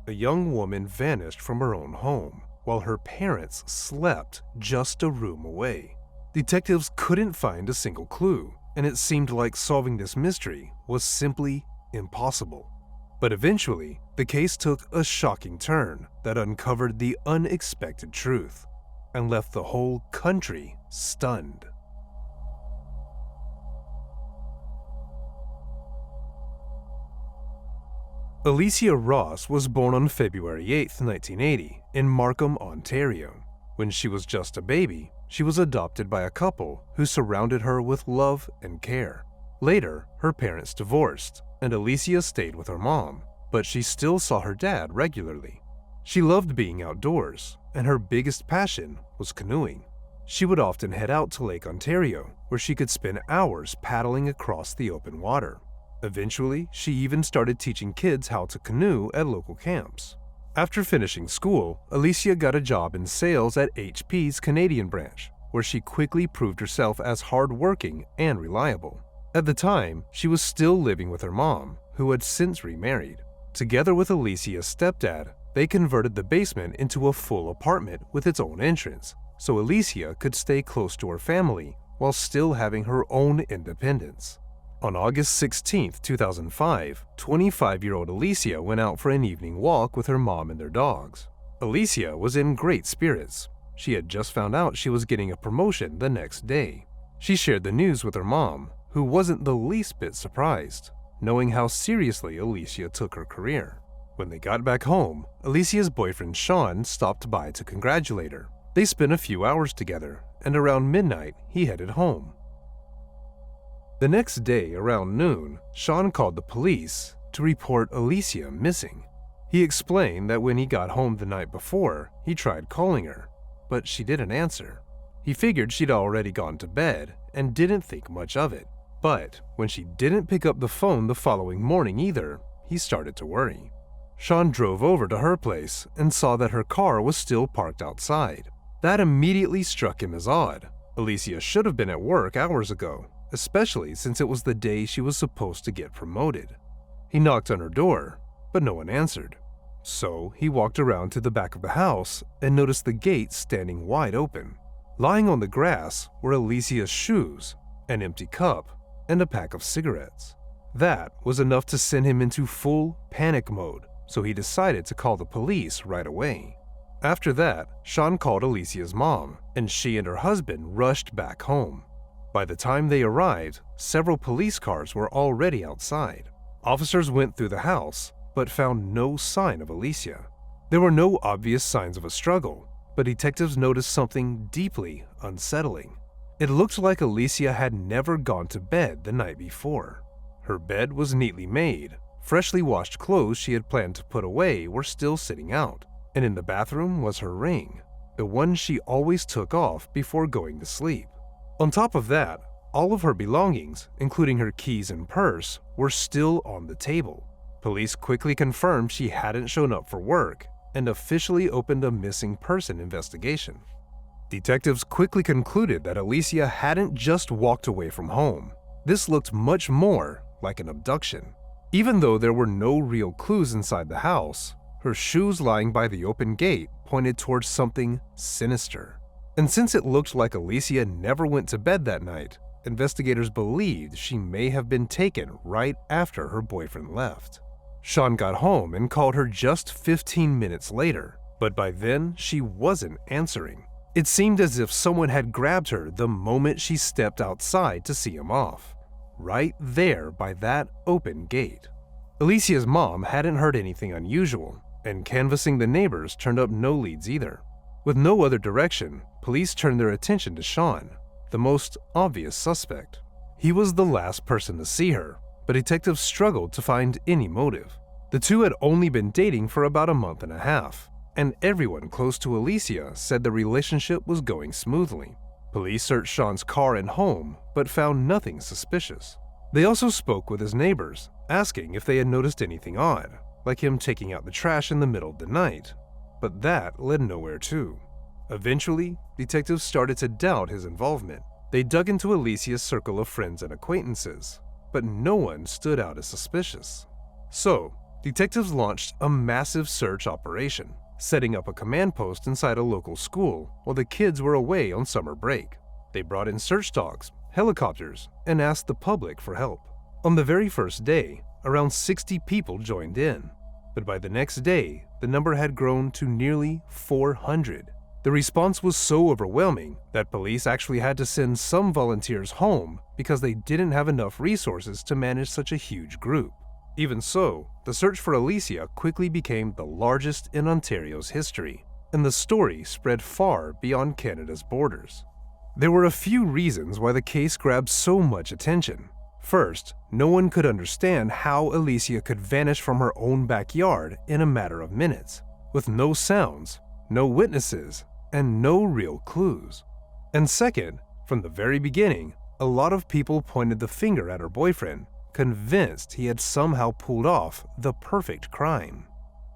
a young woman vanished from her own home while her parents slept just a room away. Detectives couldn't find a single clue, and it seemed like solving this mystery was simply impossible. But eventually, the case took a shocking turn that uncovered the unexpected truth and left the whole country stunned. Alicia Ross was born on February 8, 1980, in Markham, Ontario. When she was just a baby, she was adopted by a couple who surrounded her with love and care. Later, her parents divorced, and Alicia stayed with her mom, but she still saw her dad regularly. She loved being outdoors, and her biggest passion was canoeing. She would often head out to Lake Ontario, where she could spend hours paddling across the open water. Eventually, she even started teaching kids how to canoe at local camps. After finishing school, Alicia got a job in sales at HP's Canadian branch, where she quickly proved herself as hardworking and reliable. At the time, she was still living with her mom, who had since remarried. Together with Alicia's stepdad, they converted the basement into a full apartment with its own entrance, so Alicia could stay close to her family while still having her own independence. On August 16, 2005, 25-year-old Alicia went out for an evening walk with her mom and their dogs. Alicia was in great spirits. She had just found out she was getting a promotion the next day. She shared the news with her mom, who wasn't the least bit surprised, knowing how seriously Alicia took her career. When they got back home, Alicia's boyfriend Sean stopped by to congratulate her. They spent a few hours together, and around midnight, he headed home. The next day, around noon, Sean called the police to report Alicia missing. He explained that when he got home the night before, he tried calling her, but she didn't answer. He figured she'd already gone to bed and didn't think much of it. But when she didn't pick up the phone the following morning either, he started to worry. Sean drove over to her place and saw that her car was still parked outside. That immediately struck him as odd. Alicia should have been at work hours ago, especially since it was the day she was supposed to get promoted. He knocked on her door, but no one answered. So he walked around to the back of the house and noticed the gate standing wide open. Lying on the grass were Alicia's shoes, an empty cup, and a pack of cigarettes. That was enough to send him into full panic mode, so he decided to call the police right away. After that, Sean called Alicia's mom, and she and her husband rushed back home. By the time they arrived, several police cars were already outside. Officers went through the house, but found no sign of Alicia. There were no obvious signs of a struggle, but detectives noticed something deeply unsettling. It looked like Alicia had never gone to bed the night before. Her bed was neatly made. Freshly washed clothes she had planned to put away were still sitting out, and in the bathroom was her ring, the one she always took off before going to sleep. On top of that, all of her belongings, including her keys and purse, were still on the table. Police quickly confirmed she hadn't shown up for work and officially opened a missing person investigation. Detectives quickly concluded that Alicia hadn't just walked away from home. This looked much more like an abduction. Even though there were no real clues inside the house, her shoes lying by the open gate pointed towards something sinister. And since it looked like Alicia never went to bed that night, investigators believed she may have been taken right after her boyfriend left. Sean got home and called her just 15 minutes later, but by then she wasn't answering. It seemed as if someone had grabbed her the moment she stepped outside to see him off, right there by that open gate. Alicia's mom hadn't heard anything unusual, and canvassing the neighbors turned up no leads either. With no other direction, police turned their attention to Sean, the most obvious suspect. He was the last person to see her, but detectives struggled to find any motive. The two had only been dating for about a month and a half, and everyone close to Alicia said the relationship was going smoothly. Police searched Sean's car and home, but found nothing suspicious. They also spoke with his neighbors, asking if they had noticed anything odd, like him taking out the trash in the middle of the night, but that led nowhere too. Eventually, detectives started to doubt his involvement. They dug into Alicia's circle of friends and acquaintances, but no one stood out as suspicious. So, detectives launched a massive search operation, setting up a command post inside a local school while the kids were away on summer break. They brought in search dogs, helicopters, and asked the public for help. On the very first day, around 60 people joined in, but by the next day, the number had grown to nearly 400. The response was so overwhelming that police actually had to send some volunteers home because they didn't have enough resources to manage such a huge group. Even so, the search for Alicia quickly became the largest in Ontario's history, and the story spread far beyond Canada's borders. There were a few reasons why the case grabbed so much attention. First, no one could understand how Alicia could vanish from her own backyard in a matter of minutes, with no sounds, no witnesses, and no real clues. And second, from the very beginning, a lot of people pointed the finger at her boyfriend, convinced he had somehow pulled off the perfect crime.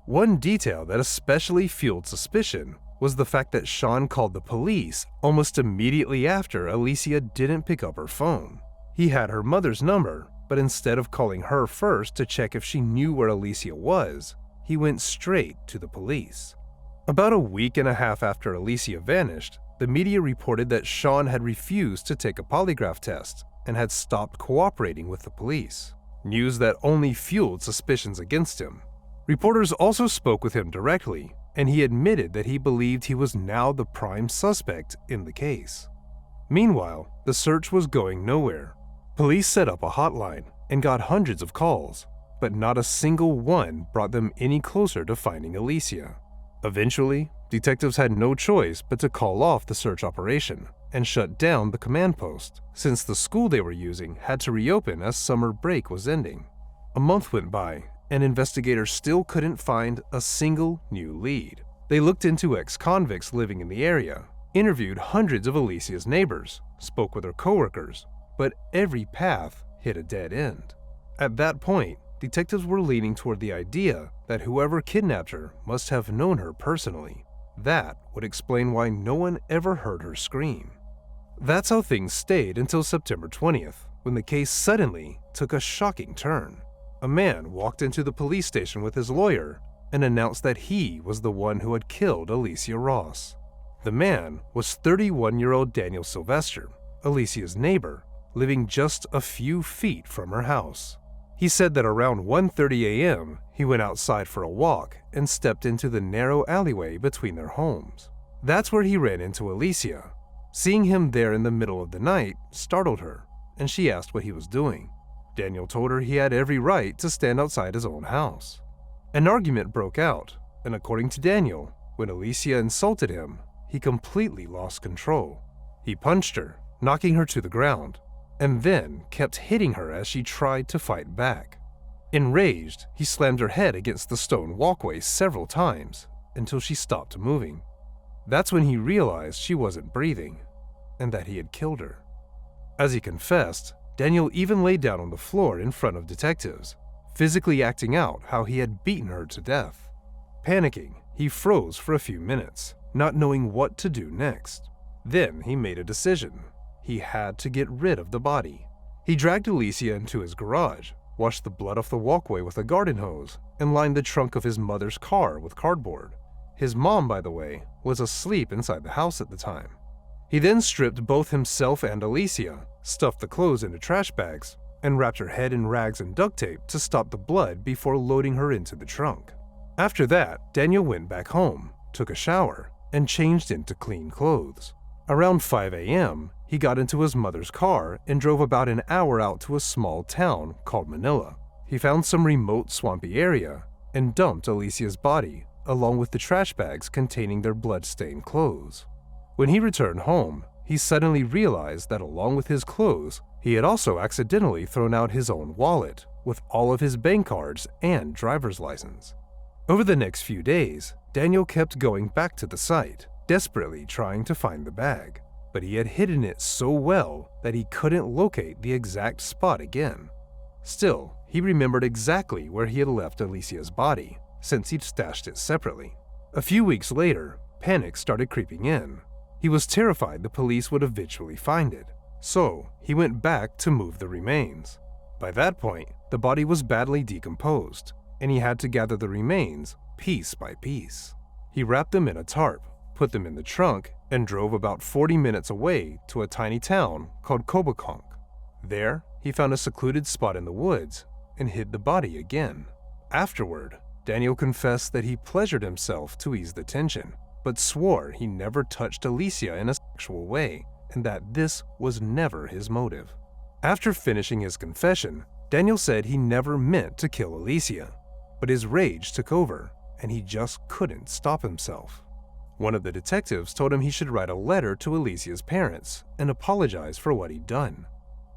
One detail that especially fueled suspicion was the fact that Sean called the police almost immediately after Alicia didn't pick up her phone. He had her mother's number, but instead of calling her first to check if she knew where Alicia was, he went straight to the police. About a week and a half after Alicia vanished, the media reported that Sean had refused to take a polygraph test and had stopped cooperating with the police, news that only fueled suspicions against him. Reporters also spoke with him directly, and he admitted that he believed he was now the prime suspect in the case. Meanwhile, the search was going nowhere. Police set up a hotline and got hundreds of calls, but not a single one brought them any closer to finding Alicia. Eventually, detectives had no choice but to call off the search operation and shut down the command post, since the school they were using had to reopen as summer break was ending. A month went by, and investigators still couldn't find a single new lead. They looked into ex-convicts living in the area, interviewed hundreds of Alicia's neighbors, spoke with her coworkers, but every path hit a dead end. At that point, detectives were leaning toward the idea that whoever kidnapped her must have known her personally. That would explain why no one ever heard her scream. That's how things stayed until September 20th, when the case suddenly took a shocking turn. A man walked into the police station with his lawyer and announced that he was the one who had killed Alicia Ross. The man was 31-year-old Daniel Sylvester, Alicia's neighbor, living just a few feet from her house. He said that around 1:30 a.m., he went outside for a walk and stepped into the narrow alleyway between their homes. That's where he ran into Alicia. Seeing him there in the middle of the night startled her, and she asked what he was doing. Daniel told her he had every right to stand outside his own house. An argument broke out, and according to Daniel, when Alicia insulted him, he completely lost control. He punched her, knocking her to the ground, and then kept hitting her as she tried to fight back. Enraged, he slammed her head against the stone walkway several times until she stopped moving. That's when he realized she wasn't breathing, and that he had killed her. As he confessed, Daniel even lay down on the floor in front of detectives, physically acting out how he had beaten her to death. Panicking, he froze for a few minutes, not knowing what to do next. Then he made a decision. He had to get rid of the body. He dragged Alicia into his garage, washed the blood off the walkway with a garden hose, and lined the trunk of his mother's car with cardboard. His mom, by the way, was asleep inside the house at the time. He then stripped both himself and Alicia, stuffed the clothes into trash bags, and wrapped her head in rags and duct tape to stop the blood before loading her into the trunk. After that, Daniel went back home, took a shower, and changed into clean clothes. Around 5 a.m., he got into his mother's car and drove about an hour out to a small town called Manila. He found some remote swampy area and dumped Alicia's body, along with the trash bags containing their blood-stained clothes. When he returned home, he suddenly realized that along with his clothes, he had also accidentally thrown out his own wallet with all of his bank cards and driver's license. Over the next few days, Daniel kept going back to the site, desperately trying to find the bag, but he had hidden it so well that he couldn't locate the exact spot again. Still, he remembered exactly where he had left Alicia's body, since he'd stashed it separately. A few weeks later, panic started creeping in. He was terrified the police would eventually find it, so he went back to move the remains. By that point, the body was badly decomposed, and he had to gather the remains piece by piece. He wrapped them in a tarp, put them in the trunk, and drove about 40 minutes away to a tiny town called Kobokonk. There, he found a secluded spot in the woods and hid the body again. Afterward, Daniel confessed that he pleasured himself to ease the tension, but swore he never touched Alicia in a sexual way and that this was never his motive. After finishing his confession, Daniel said he never meant to kill Alicia, but his rage took over and he just couldn't stop himself. One of the detectives told him he should write a letter to Alicia's parents and apologize for what he'd done.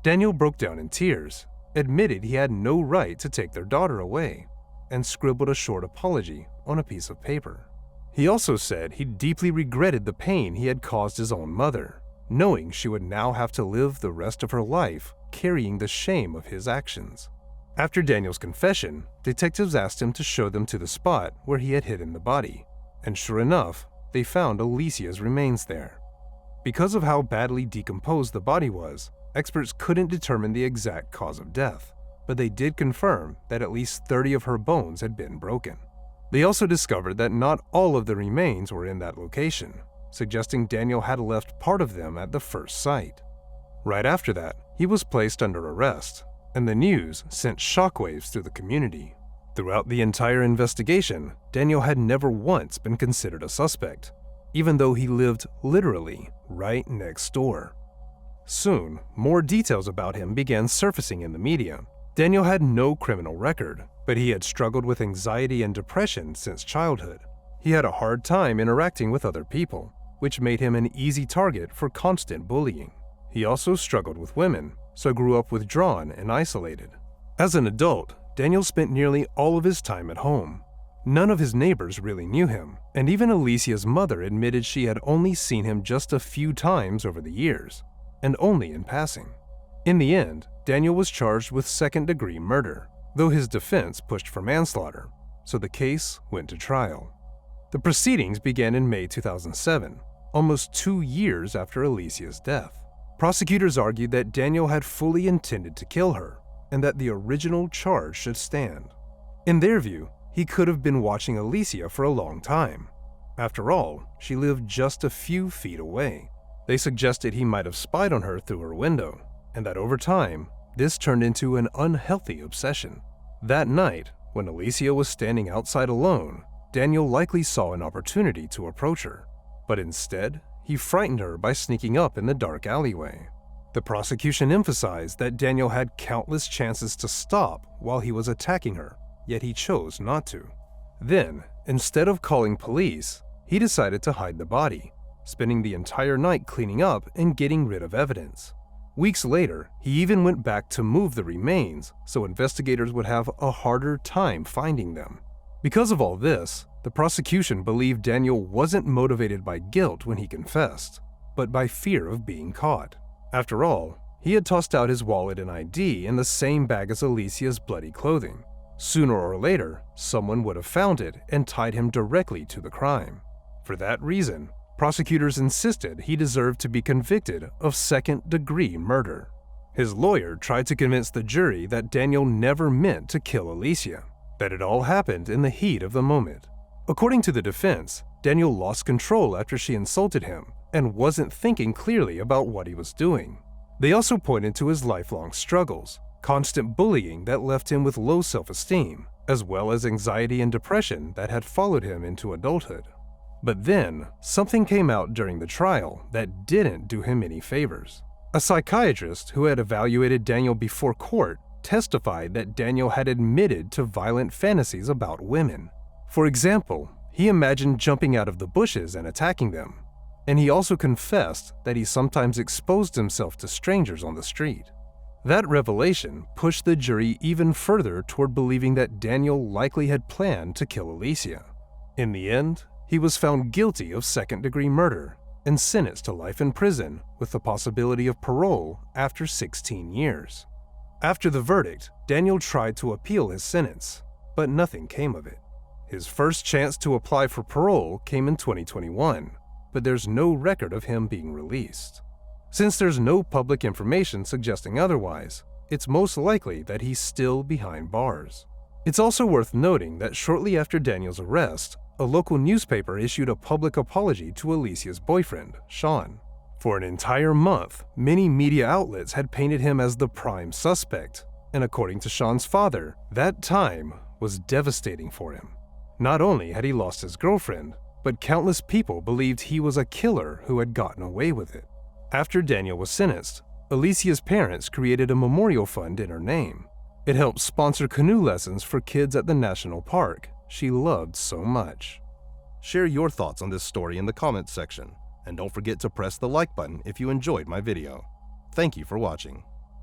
Daniel broke down in tears, admitted he had no right to take their daughter away, and scribbled a short apology on a piece of paper. He also said he deeply regretted the pain he had caused his own mother, knowing she would now have to live the rest of her life carrying the shame of his actions. After Daniel's confession, detectives asked him to show them to the spot where he had hidden the body, and sure enough, they found Alicia's remains there. Because of how badly decomposed the body was, experts couldn't determine the exact cause of death, but they did confirm that at least 30 of her bones had been broken. They also discovered that not all of the remains were in that location, suggesting Daniel had left part of them at the first site. Right after that, he was placed under arrest, and the news sent shockwaves through the community. Throughout the entire investigation, Daniel had never once been considered a suspect, even though he lived literally right next door. Soon, more details about him began surfacing in the media. Daniel had no criminal record, but he had struggled with anxiety and depression since childhood. He had a hard time interacting with other people, which made him an easy target for constant bullying. He also struggled with women, so grew up withdrawn and isolated. As an adult, Daniel spent nearly all of his time at home. None of his neighbors really knew him, and even Alicia's mother admitted she had only seen him just a few times over the years, and only in passing. In the end, Daniel was charged with second-degree murder, though his defense pushed for manslaughter, so the case went to trial. The proceedings began in May 2007, almost 2 years after Alicia's death. Prosecutors argued that Daniel had fully intended to kill her, and that the original charge should stand. In their view, he could have been watching Alicia for a long time. After all, she lived just a few feet away. They suggested he might have spied on her through her window, and that over time, this turned into an unhealthy obsession. That night, when Alicia was standing outside alone, Daniel likely saw an opportunity to approach her, but instead, he frightened her by sneaking up in the dark alleyway. The prosecution emphasized that Daniel had countless chances to stop while he was attacking her, yet he chose not to. Then, instead of calling police, he decided to hide the body, spending the entire night cleaning up and getting rid of evidence. Weeks later, he even went back to move the remains so investigators would have a harder time finding them. Because of all this, the prosecution believed Daniel wasn't motivated by guilt when he confessed, but by fear of being caught. After all, he had tossed out his wallet and ID in the same bag as Alicia's bloody clothing. Sooner or later, someone would have found it and tied him directly to the crime. For that reason, prosecutors insisted he deserved to be convicted of second-degree murder. His lawyer tried to convince the jury that Daniel never meant to kill Alicia, that it all happened in the heat of the moment. According to the defense, Daniel lost control after she insulted him and wasn't thinking clearly about what he was doing. They also pointed to his lifelong struggles, constant bullying that left him with low self-esteem, as well as anxiety and depression that had followed him into adulthood. But then, something came out during the trial that didn't do him any favors. A psychiatrist who had evaluated Daniel before court testified that Daniel had admitted to violent fantasies about women. For example, he imagined jumping out of the bushes and attacking them, and he also confessed that he sometimes exposed himself to strangers on the street. That revelation pushed the jury even further toward believing that Daniel likely had planned to kill Alicia. In the end, he was found guilty of second-degree murder and sentenced to life in prison with the possibility of parole after 16 years. After the verdict, Daniel tried to appeal his sentence, but nothing came of it. His first chance to apply for parole came in 2021, but there's no record of him being released. Since there's no public information suggesting otherwise, it's most likely that he's still behind bars. It's also worth noting that shortly after Daniel's arrest, a local newspaper issued a public apology to Alicia's boyfriend, Sean. For an entire month, many media outlets had painted him as the prime suspect, and according to Sean's father, that time was devastating for him. Not only had he lost his girlfriend, but countless people believed he was a killer who had gotten away with it. After Daniel was sentenced, Alicia's parents created a memorial fund in her name. It helped sponsor canoe lessons for kids at the national park she loved so much. Share your thoughts on this story in the comments section, and don't forget to press the like button if you enjoyed my video. Thank you for watching.